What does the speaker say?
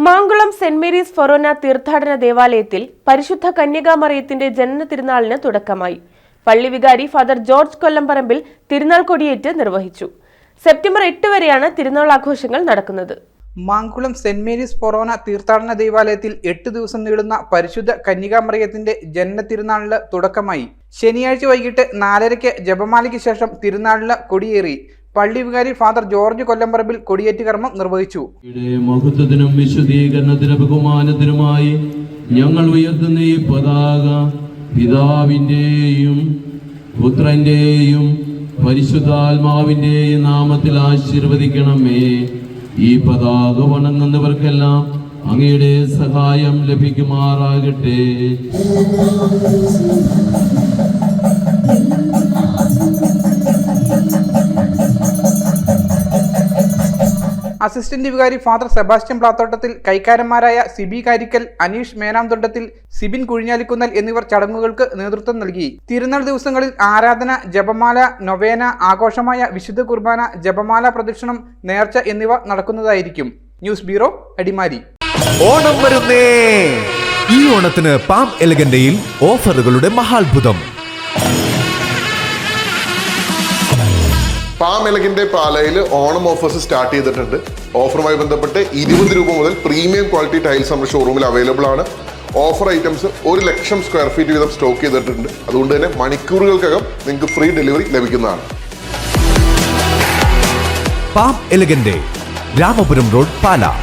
Mankulam saint Mary's ഫൊറോന തീർത്ഥാടന ദേവാലയത്തിൽ പരിശുദ്ധ കന്യകാമറിയത്തിന്റെ ജനന തിരുനാളിന് തുടക്കമായി. പള്ളി വികാരി ഫാദർ ജോർജ് കൊല്ലംപറമ്പിൽ തിരുനാൾ കൊടിയേറ്റ് നിർവഹിച്ചു. സെപ്റ്റംബർ 8 വരെയാണ് തിരുനാൾ ആഘോഷങ്ങൾ നടക്കുന്നത്. മാങ്കുളം സെന്റ് മേരീസ് ഫൊറോന തീർത്ഥാടന ദേവാലയത്തിൽ 8 ദിവസം നീളുന്ന പരിശുദ്ധ കന്യകാമറിയത്തിന്റെ ജനന തിരുനാളിന് തുടക്കമായി. ശനിയാഴ്ച വൈകിട്ട് 4:30 ജപമാലയ്ക്ക് ശേഷം തിരുനാളിന് കൊടിയേറി. പള്ളി വികാരി ഫാദർ ജോർജ് കൊല്ലംപറമ്പിൽ കൊടിയേറ്റ് കർമ്മം നിർവഹിച്ചു. മഹത്വത്തിനും വിശുദ്ധീകരണത്തിനും ബഹുമാനത്തിനുമായി ഞങ്ങൾ ഉയർത്തുന്ന ഈ പതാക പിതാവിന്റെയും പുത്രന്റെയും പരിശുദ്ധാത്മാവിന്റെയും നാമത്തിൽ ആശീർവദിക്കണമേ. ഈ പതാക വണങ്ങുന്നവർക്കെല്ലാം അങ്ങയുടെ സഹായം ലഭിക്കുമാറാകട്ടെ. അസിസ്റ്റന്റ് വികാരി ഫാദർ സെബാസ്റ്റ്യൻ പ്ലാത്തോട്ടത്തിൽ, കൈക്കാരന്മാരായ സിബി കാരിക്കൽ, അനീഷ് മേനാംതൊണ്ടത്തിൽ, സിബിൻ കുഴിഞ്ഞാലിക്കുന്നൽ എന്നിവർ ചടങ്ങുകൾക്ക് നേതൃത്വം നൽകി. തിരുനാൾ ദിവസങ്ങളിൽ ആരാധന, ജപമാല, നൊവേന, ആഘോഷമായ വിശുദ്ധ കുർബാന, ജപമാല പ്രദക്ഷിണം, നേർച്ച എന്നിവ നടക്കുന്നതായിരിക്കും. News bureau, Adimali. ഓണം വരുന്നേ. ഈ ഓണത്തിന് പാം എലഗന്റയിൽ ഓഫറുകളുടെ മഹാത്ഭുതം. പാം എലഗന്റെ പാലയിൽ ഓണം ഓഫേഴ്സ് സ്റ്റാർട്ട് ചെയ്തിട്ടുണ്ട്. ഓഫറുമായി ബന്ധപ്പെട്ട് 20 രൂപ മുതൽ പ്രീമിയം ക്വാളിറ്റി ടൈൽസ് നമ്മുടെ ഷോറൂമിൽ അവൈലബിൾ ആണ്. ഓഫർ ഐറ്റംസ് 1,00,000 സ്ക്വയർ ഫീറ്റ് വീതം സ്റ്റോക്ക് ചെയ്തിട്ടുണ്ട്. അതുകൊണ്ട് തന്നെ മണിക്കൂറുകൾക്കകം നിങ്ങൾക്ക് ഫ്രീ ഡെലിവറി ലഭിക്കുന്നതാണ്. പാം എലഗന്റെ, രാമപുരം റോഡ്, പാല.